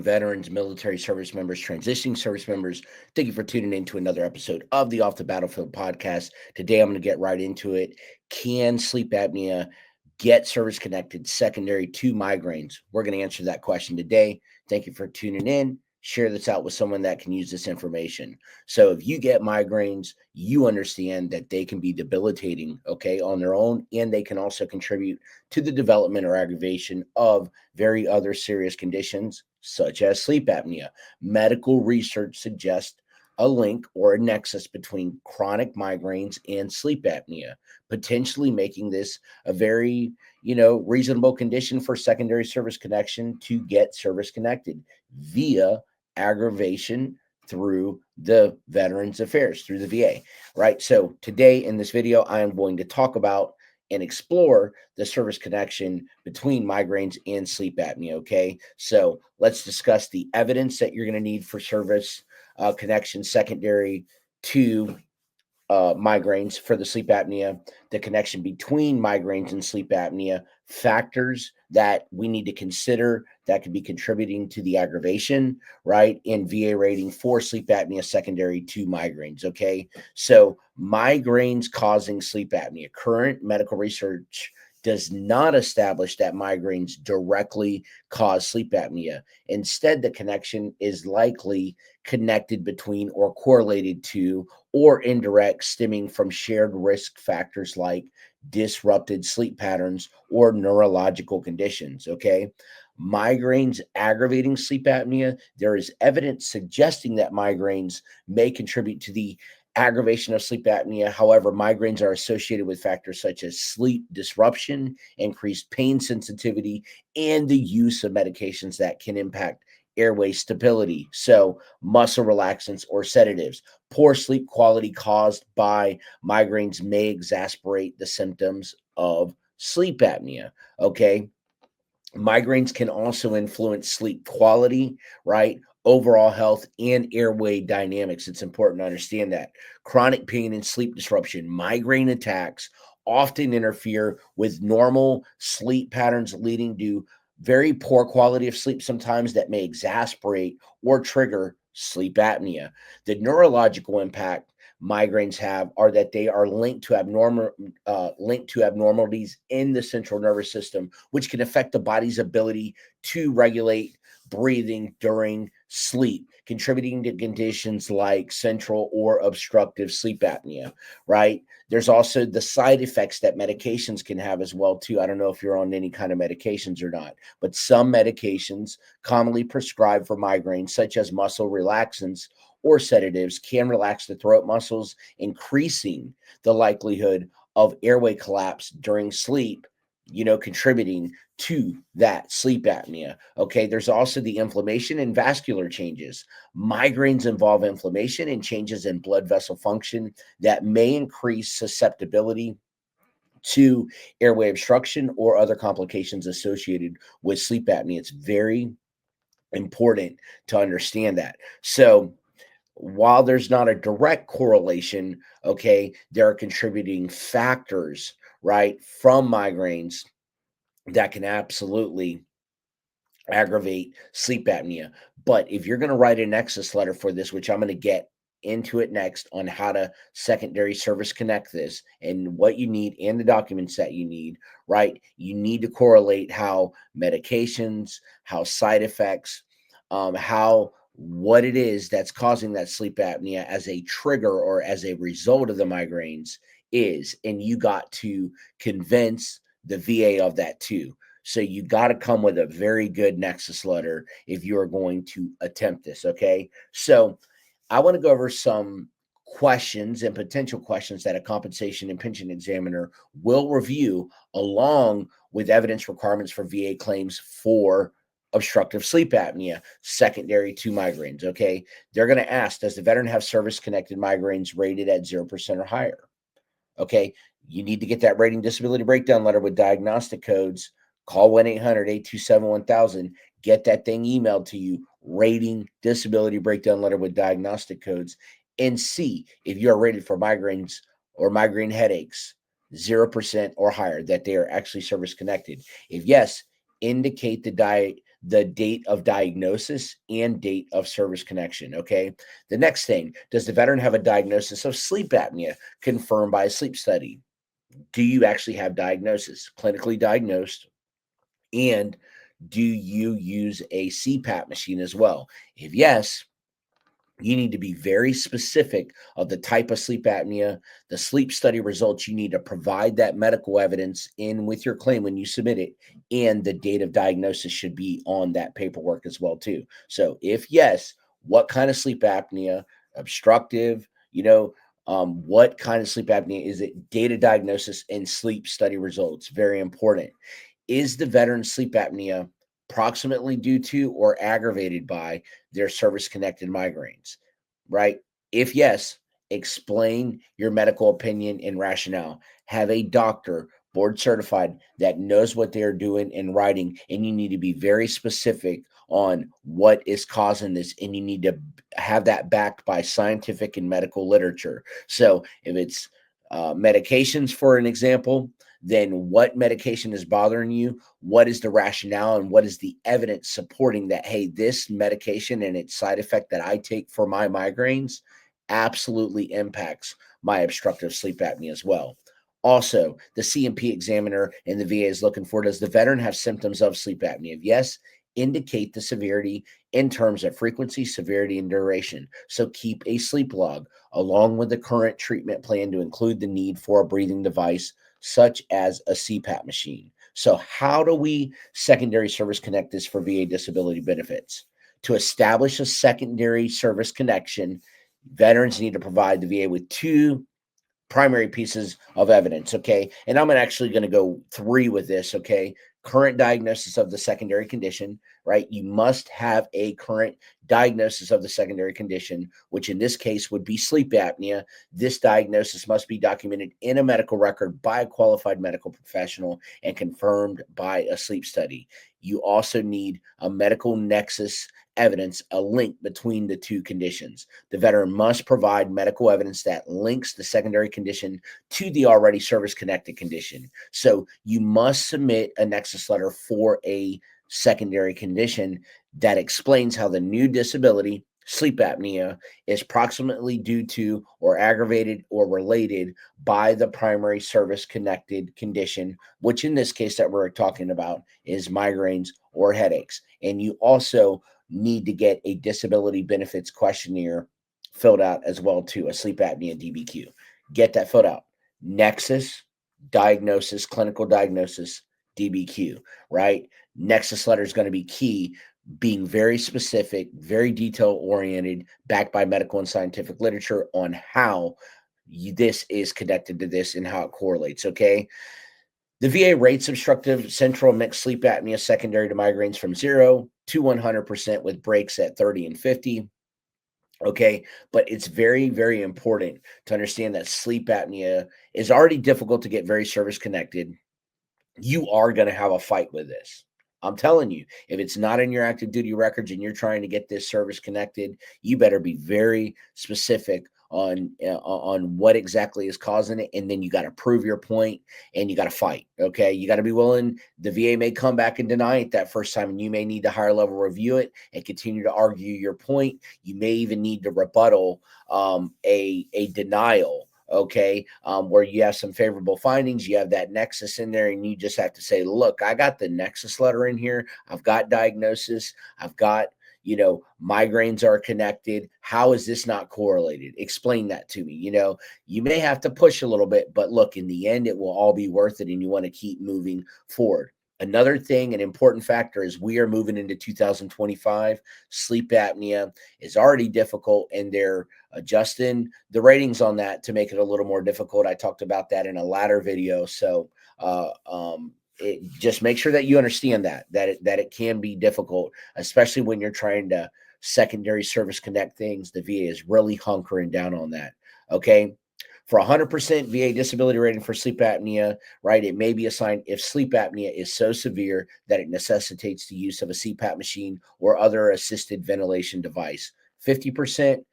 veterans, military service members, transitioning service members. Thank you for tuning in to another episode of the Off the Battlefield podcast. Today, I'm going to get right into it. Can sleep apnea get service connected secondary to migraines? We're going to answer that question today. Thank you for tuning in. Share this out with someone that can use this information. So, if you get migraines, you understand that they can be debilitating, okay, on their own, and they can also contribute to the development or aggravation of very other serious conditions such as sleep apnea. Medical research suggests a link or a nexus between chronic migraines and sleep apnea, potentially making this a very, reasonable condition for secondary service connection to get service connected via aggravation through the Veterans Affairs, through the VA, right? So today in this video, I am going to talk about and explore the service connection between migraines and sleep apnea. Okay, so let's discuss the evidence that you're going to need for service connection secondary to migraines for the sleep apnea, the connection between migraines and sleep apnea, factors that we need to consider that could be contributing to the aggravation, right? In VA rating for sleep apnea secondary to migraines. Okay. So, migraines causing sleep apnea. Current medical research does not establish that migraines directly cause sleep apnea. Instead, the connection is likely connected between or correlated to or indirect stemming from shared risk factors like disrupted sleep patterns or neurological conditions. Okay. Migraines aggravating sleep apnea. There is evidence suggesting that migraines may contribute to the aggravation of sleep apnea. However, migraines are associated with factors such as sleep disruption, increased pain sensitivity, and the use of medications that can impact airway stability. So, muscle relaxants or sedatives. Poor sleep quality caused by migraines may exacerbate the symptoms of sleep apnea. Okay. Migraines can also influence sleep quality, right? Overall health and airway dynamics. It's important to understand that. Chronic pain and sleep disruption, migraine attacks often interfere with normal sleep patterns, leading to very poor quality of sleep sometimes that may exacerbate or trigger sleep apnea. The neurological impact migraines have are that they are linked to abnormalities in the central nervous system, which can affect the body's ability to regulate breathing during sleep, contributing to conditions like central or obstructive sleep apnea, right? There's also the side effects that medications can have as well too. I don't know if you're on any kind of medications or not, but some medications commonly prescribed for migraines, such as muscle relaxants or sedatives, can relax the throat muscles, increasing the likelihood of airway collapse during sleep, contributing to that sleep apnea. Okay, there's also the inflammation and vascular changes. Migraines involve inflammation and changes in blood vessel function that may increase susceptibility to airway obstruction or other complications associated with sleep apnea. It's very important to understand that. So, while there's not a direct correlation, okay, there are contributing factors, right, from migraines that can absolutely aggravate sleep apnea. But if you're going to write a nexus letter for this, which I'm going to get into it next on how to secondary service connect this and what you need and the documents that you need, right? You need to correlate how medications, how side effects, how what it is that's causing that sleep apnea as a trigger or as a result of the migraines is. And you got to convince the VA of that too. So you got to come with a very good nexus letter if you are going to attempt this. Okay. So I want to go over some questions and potential questions that a compensation and pension examiner will review along with evidence requirements for VA claims for obstructive sleep apnea secondary to migraines. Okay. They're going to ask, does the veteran have service connected migraines rated at 0% or higher? Okay. You need to get that rating disability breakdown letter with diagnostic codes. Call 1-800-827-1000. Get that thing emailed to you, rating disability breakdown letter with diagnostic codes, and see if you are rated for migraines or migraine headaches 0% or higher, that they are actually service connected. If yes, indicate the date of diagnosis and date of service connection. Okay. The next thing, does the veteran have a diagnosis of sleep apnea confirmed by a sleep study? Do you actually have diagnosis, clinically diagnosed? And do you use a CPAP machine as well? If yes, you need to be very specific of the type of sleep apnea, the sleep study results. You need to provide that medical evidence in with your claim when you submit it, and the date of diagnosis should be on that paperwork as well too. So if yes, what kind of sleep apnea? Obstructive, what kind of sleep apnea is it? Data diagnosis and sleep study results, very important. Is the veteran's sleep apnea proximately due to or aggravated by their service connected migraines? Right? If yes, explain your medical opinion and rationale. Have a doctor board certified that knows what they're doing in writing, and you need to be very specific on what is causing this, and you need to have that backed by scientific and medical literature. So if it's medications, for an example, then what medication is bothering you? What is the rationale and what is the evidence supporting that? Hey, this medication and its side effect that I take for my migraines absolutely impacts my obstructive sleep apnea as well. Also, the CMP examiner in the VA is looking for, does the veteran have symptoms of sleep apnea? If yes, indicate the severity in terms of frequency, severity, and duration. So keep a sleep log along with the current treatment plan to include the need for a breathing device such as a CPAP machine. So, how do we secondary service connect this for VA disability benefits? To establish a secondary service connection, veterans need to provide the VA with two primary pieces of evidence. Okay. And I'm actually going to go three with this. Okay. Current diagnosis of the secondary condition, right? You must have a current diagnosis of the secondary condition, which in this case would be sleep apnea. This diagnosis must be documented in a medical record by a qualified medical professional and confirmed by a sleep study. You also need a medical nexus evidence, a link between the two conditions. The veteran must provide medical evidence that links the secondary condition to the already service connected condition. So you must submit a nexus letter for a secondary condition that explains how the new disability, sleep apnea, is proximately due to or aggravated or related by the primary service connected condition, which in this case that we're talking about is migraines or headaches. And you also need to get a disability benefits questionnaire filled out as well too, a sleep apnea DBQ. Get that filled out. Nexus, diagnosis, clinical diagnosis, DBQ, right? Nexus letter is going to be key, being very specific, very detail oriented, backed by medical and scientific literature on how this is connected to this and how it correlates. Okay. The VA rates obstructive central mixed sleep apnea secondary to migraines from 0 to 100% with breaks at 30 and 50. Okay. But it's very, very important to understand that sleep apnea is already difficult to get very service connected. You are going to have a fight with this. I'm telling you, if it's not in your active duty records and you're trying to get this service connected, you better be very specific on what exactly is causing it, and then you got to prove your point and you got to fight. Okay, you got to be willing. The VA may come back and deny it that first time, and you may need to higher level review it and continue to argue your point. You may even need to rebuttal a denial, okay, where you have some favorable findings, you have that nexus in there, and you just have to say, look, I got the nexus letter in here, I've got diagnosis, I've got, migraines are connected. How is this not correlated? Explain that to me. You may have to push a little bit, but look, in the end, it will all be worth it, and you want to keep moving forward. Another thing, an important factor, is we are moving into 2025. Sleep apnea is already difficult, and they're adjusting the ratings on that to make it a little more difficult. I talked about that in a latter video. So just make sure that you understand that it can be difficult, especially when you're trying to secondary service connect things. The VA is really hunkering down on that. Okay. For 100% VA disability rating for sleep apnea, right, it may be assigned if sleep apnea is so severe that it necessitates the use of a CPAP machine or other assisted ventilation device. 50%,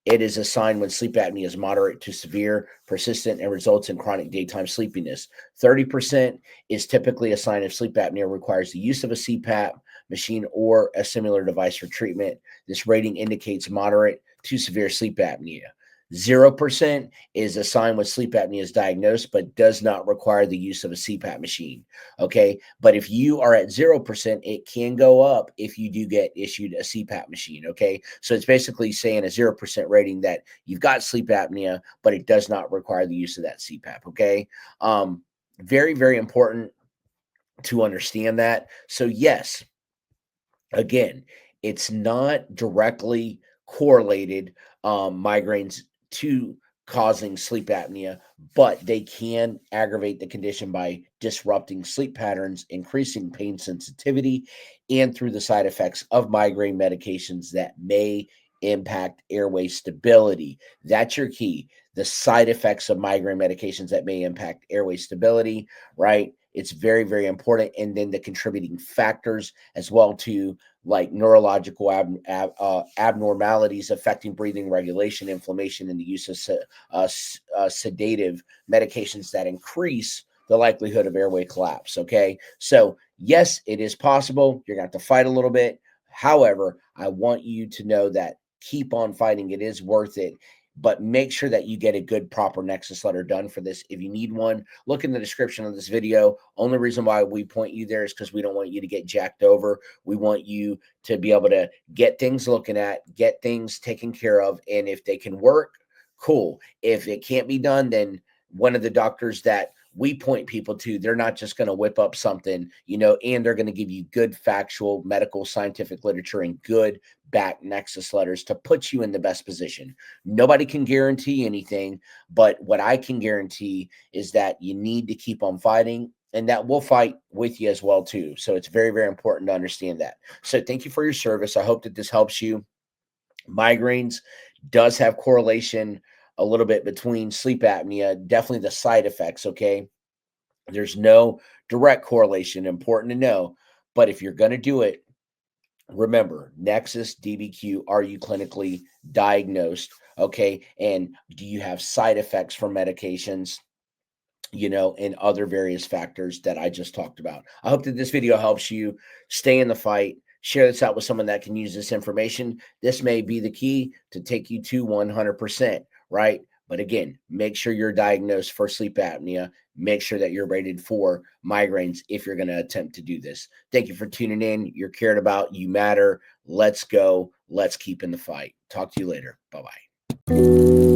it is assigned when sleep apnea is moderate to severe, persistent, and results in chronic daytime sleepiness. 30% is typically assigned if sleep apnea requires the use of a CPAP machine or a similar device for treatment. This rating indicates moderate to severe sleep apnea. 0% is a sign when sleep apnea is diagnosed, but does not require the use of a CPAP machine. Okay. But if you are at 0%, it can go up if you do get issued a CPAP machine. Okay. So it's basically saying a 0% rating that you've got sleep apnea, but it does not require the use of that CPAP. Okay. Very, very important to understand that. So, yes, again, it's not directly correlated, migraines to causing sleep apnea, but they can aggravate the condition by disrupting sleep patterns, increasing pain sensitivity, and through the side effects of migraine medications that may impact airway stability. That's your key. The side effects of migraine medications that may impact airway stability, right? It's very, very important. And then the contributing factors as well to like neurological abnormalities affecting breathing regulation, inflammation, and the use of sedative medications that increase the likelihood of airway collapse. Okay. So, yes, it is possible. You're going to have to fight a little bit. However, I want you to know that keep on fighting. It is worth it. But make sure that you get a good, proper Nexus letter done for this. If you need one, look in the description of this video. Only reason why we point you there is because we don't want you to get jacked over. We want you to be able to get things looking at, get things taken care of. And if they can work, cool. If it can't be done, then one of the doctors that we point people to, they're not just going to whip up something, and they're going to give you good factual medical scientific literature and good back Nexus letters to put you in the best position. Nobody can guarantee anything, but what I can guarantee is that you need to keep on fighting, and that we'll fight with you as well too. So it's very, very important to understand that. So thank you for your service. I hope that this helps you. Migraines does have correlation a little bit between sleep apnea, definitely the side effects. Okay. There's no direct correlation, important to know. But if you're going to do it, remember Nexus DBQ, are you clinically diagnosed? Okay. And do you have side effects from medications? And other various factors that I just talked about. I hope that this video helps you stay in the fight. Share this out with someone that can use this information. This may be the key to take you to 100%, right? But again, make sure you're diagnosed for sleep apnea. Make sure that you're rated for migraines if you're going to attempt to do this. Thank you for tuning in. You're cared about. You matter. Let's go. Let's keep in the fight. Talk to you later. Bye-bye.